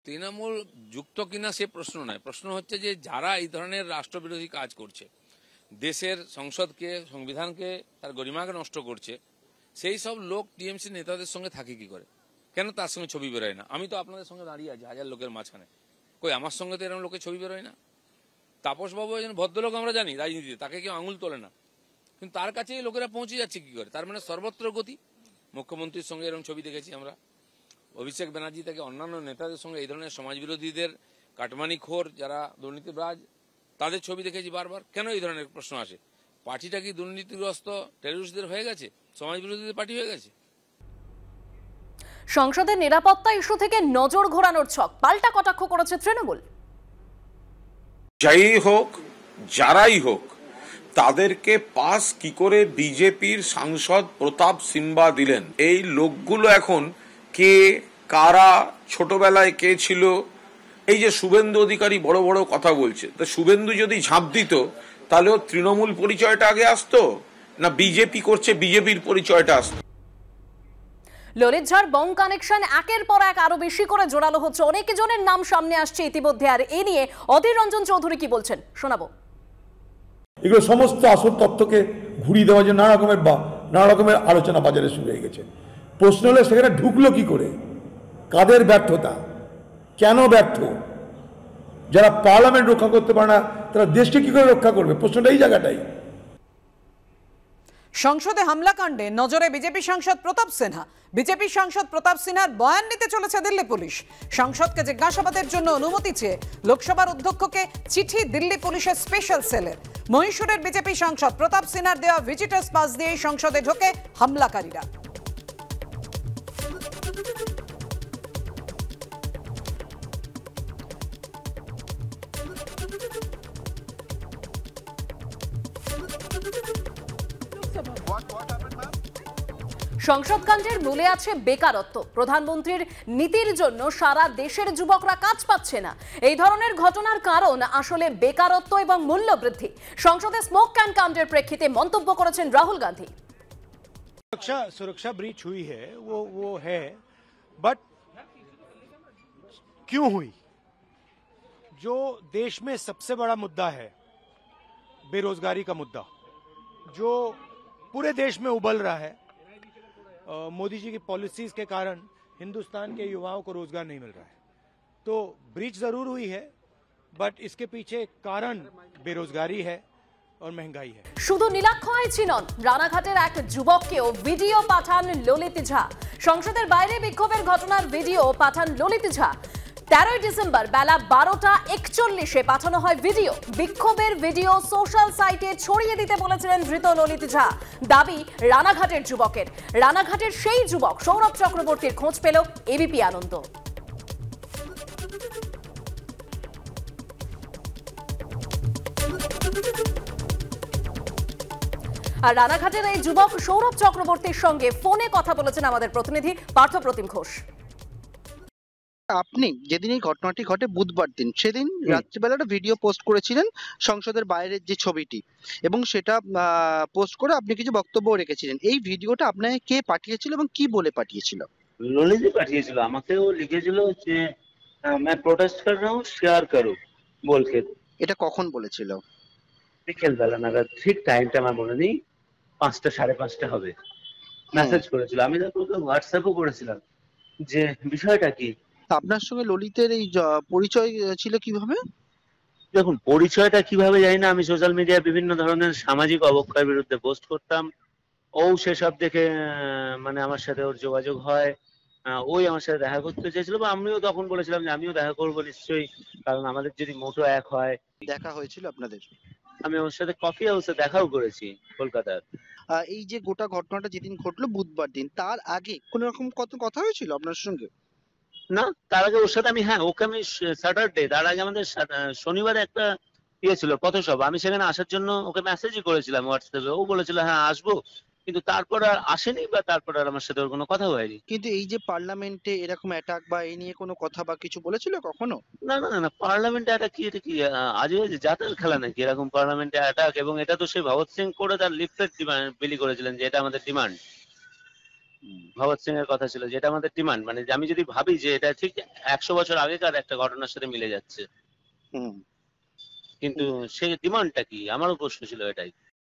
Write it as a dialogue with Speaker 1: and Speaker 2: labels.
Speaker 1: তৃণমূল যুক্ত কিনা সে প্রশ্ন নয়, প্রশ্ন হচ্ছে যে যারা এই ধরনের রাষ্ট্রবিরোধী কাজ করছে, দেশের সংসদকে, সংবিধানকে, তার গরিমাকে নষ্ট করছে, সেই সব লোক টিএমসি নেতাদের সঙ্গে থাকে কি করে? কেন তার সঙ্গে ছবি বেরোয় না? আমি তো আপনাদের সঙ্গে দাঁড়িয়ে আছি হাজার লোকের মাঝখানে, কই আমার সঙ্গে তো এরকম লোকের ছবি বেরোয় না। তাপসবাবু একজন ভদ্রলোক, আমরা জানি রাজনীতিতে, তাকে কেউ আঙুল তোলে না, কিন্তু তার কাছেই লোকেরা পৌঁছে যাচ্ছে কি করে? তার মানে সর্বত্র গতি। মুখ্যমন্ত্রীর সঙ্গে এরকম ছবি দেখেছি আমরা, অভিষেক ব্যানার্জি থেকে অন্যান্য নেতাদের সঙ্গে এই ধরনের সমাজবিরোধীদের, কাটমানিখোর যারা দুর্নীতিবাজ, তাদের ছবি দেখেছি বারবার। কেন এই ধরনের প্রশ্ন আসে? পার্টিটা কি দুর্নীতিগ্রস্ত টেররিস্টদের হয়ে গেছে, সমাজবিরোধীদের পার্টি হয়ে গেছে?
Speaker 2: সংসদের নিরাপত্তা ইস্যু থেকে নজর ঘোরানোর ছক পাল্টা কটাক্ষ করেছে তৃণমূল।
Speaker 3: যাই হোক, যারাই হোক, তাদেরকে পাস কি করে বিজেপির সাংসদ প্রতাপ সিনহা দিলেন? এই লোকগুলো এখন কে, কারা, ছোটবেলায় কে ছিল? এই যে শুভেন্দু অধিকারী বড় বড় কথা বলছে, তা শুভেন্দু যদি ঝাঁপ দিত তাহলেও তৃণমূল পরিচয়টা আগে আসতো, না বিজেপি করছে বিজেপির পরিচয়টা আসতো?
Speaker 2: ললিত ঝাড় বং কানেকশন একের পর এক আরো বেশি করে জোরালো হচ্ছে, অনেক জনের নাম সামনে আসছে ইতিমধ্যে। আর এ নিয়ে অধীর রঞ্জন চৌধুরী কি বলছেন শোনাবো।
Speaker 4: এগুলো সমস্ত আসল তথ্যকে ঘুরিয়ে দেওয়ার জন্য নানা রকমের আলোচনা বাজারে শুরু হয়ে গেছে। প্রশ্ন হলে সেখানে ঢুকলো কি করে? কাদের ব্যর্থতা? কেন ব্যর্থ? যারা পার্লামেন্ট রক্ষা করতে পারে না তারা দেশকে কি করে রক্ষা করবে? প্রশ্নটা এই জায়গাটাই।
Speaker 5: সংসদে হামলাকাণ্ডে নজরে বিজেপি সাংসদ প্রতাপ সিনহা। বিজেপি সাংসদ প্রতাপ সিনহার বয়ান নিতে চলেছে দিল্লি পুলিশ। সংসদকে জিজ্ঞাসাবাদের জন্য অনুমতি চেয়ে লোকসভার অধ্যক্ষকে চিঠি দিল্লি পুলিশের স্পেশাল সেলের। মহীশূরের বিজেপি সাংসদ প্রতাপ সিনহার দেওয়া ভিজিটার্স পাস দিয়ে সংসদে ঢোকে হামলাকারীরা।
Speaker 2: সংসদকাণ্ডের মূলে আছে বেকারত্ব। প্রধানমন্ত্রীর নীতির জন্য সারা দেশের যুবকরা কাজ পাচ্ছে না। এই ধরনের ঘটনার কারণ আসলে বেকারত্ব এবং মূল্যবৃদ্ধি। সংসদে স্মোক ক্যান কাণ্ডের প্রেক্ষিতে মন্তব্য করেছেন রাহুল গান্ধী।
Speaker 6: सुरक्षा ब्रीच हुई है, वो है, बट क्यों हुई? जो देश में सबसे बड़ा मुद्दा है, बेरोजगारी का मुद्दा, जो पूरे देश में उबल रहा है, मोदी जी की पॉलिसीज के कारण हिंदुस्तान के युवाओं को रोजगार नहीं मिल रहा है, तो ब्रीच जरूर हुई है, बट इसके पीछे कारण बेरोजगारी है और महंगाई है।
Speaker 2: শুধু নীলাক্ষয়ই নন, রানাঘাটের এক যুবককেও ভিডিও পাঠান ললিত ঝা। সংসদের বাইরে বিক্ষোভের ঘটনার ভিডিও পাঠান ললিত ঝা। 13 ডিসেম্বর বেলা 12:41 পাঠানো হয় ভিডিও। বিক্ষোভের ভিডিও সোশ্যাল সাইটে ছড়িয়ে দিতে বলেছিলেন ধৃত ললিত ঝা। দাবি রানাঘাটের যুবকের। রানাঘাটের সেই যুবক সৌরভ চক্রবর্তীর খোঁজ পেল এবিপি আনন্দ। আর রানাঘাটের এই যুবক সৌরভ চক্রবর্তীর সঙ্গে ফোনে কথা বলেছেন আমাদের প্রতিনিধি পার্থপ্রতিম ঘোষ।
Speaker 7: আপনি যেদিন এই ঘটনাটি ঘটে বুধবার দিন, সেদিন রাত্রিবেলা একটা ভিডিও পোস্ট করেছিলেন সংসদের বাইরের যে ছবিটি, এবং সেটা পোস্ট করে আপনি কিছু বক্তব্য রেখেছিলেন। এই ভিডিওটা আপনাকে কে পাঠিয়েছিল এবং কি বলে পাঠিয়েছিল?
Speaker 8: ললিতই পাঠিয়েছিল। আমাকেও লিখেছিল যে मैं प्रोटेस्ट कर रहा हूँ, शेयर करो बोल के।
Speaker 7: এটা কখন বলেছিল?
Speaker 8: বিকেল বেলা নাগাদ, ঠিক টাইমটা আমার মনে নেই, 5টা 5:30 হবে। মেসেজ করেছিল, আমি তাকে হোয়াটসঅ্যাপও করেছিলাম যে বিষয়টা কি।
Speaker 7: আপনার সঙ্গে ললিতের এই পরিচয় ছিল কিভাবে?
Speaker 8: দেখুন, পরিচয়টা কিভাবে জানি না, আমি সোশ্যাল মিডিয়ায় বিভিন্ন ধরনের সামাজিক অবক্ষয়ের বিরুদ্ধে পোস্ট করতাম। ও সেসব দেখে মানে আমার সাথে ওর যোগাযোগ হয়, ওই আমার সাথে দেখা করতে চেয়েছিল, বা আমিও তখন বলেছিলাম যে আমিও দেখা করবো নিশ্চয়ই, কারণ আমাদের যদি মোটো এক হয়।
Speaker 7: দেখা হয়েছিল আপনাদের?
Speaker 8: আমি ওর সাথে কফি হাউসে দেখাও করেছি কলকাতার।
Speaker 7: এই যে গোটা ঘটনাটা যেদিন ঘটলো বুধবার দিন, তার আগে কোন রকম কথা হয়েছিল আপনার সঙ্গে?
Speaker 8: না, তার আগে ওর সাথে আমি, ওকে আমি স্যাটারডে, তার আগে আমাদের শনিবারে একটা ইয়ে ছিল পথসভা, আমি সেখানে আসার জন্য ওকে মেসেজই করেছিলাম হোয়াটসঅ্যাপে। ও বলেছিল হ্যাঁ আসবো, কিন্তু তারপর আর আসেনি, বা তারপর আর আমার সাথে ওর কোনো কথা হয়নি।
Speaker 7: কিন্তু এই যে পার্লামেন্টে এরকম অ্যাটাক বা এই নিয়ে কোনো কথা বা কিছু বলেছিল কখনো?
Speaker 8: না না না, পার্লামেন্টে অ্যাটাক কি? এটা কি আজে বাজে জাতের খেলা নাকি এরকম পার্লামেন্টে অ্যাটাক? এবং এটা তো সেই ভগৎ সিং করে তার লিফলেট বিলি করেছিলেন যে এটা আমাদের ডিমান্ড। ভগৎ সিং এর কথা ছিল, যেটা আমাদের ডিমান্ড, মানে যে আমি যদি ভাবি যে এটা ঠিক 100 বছর আগেকার একটা ঘটনার সাথে মিলে যাচ্ছে,
Speaker 7: হুম।
Speaker 8: কিন্তু সেই ডিমান্ডটা কি, আমারও প্রশ্ন ছিল এটাই।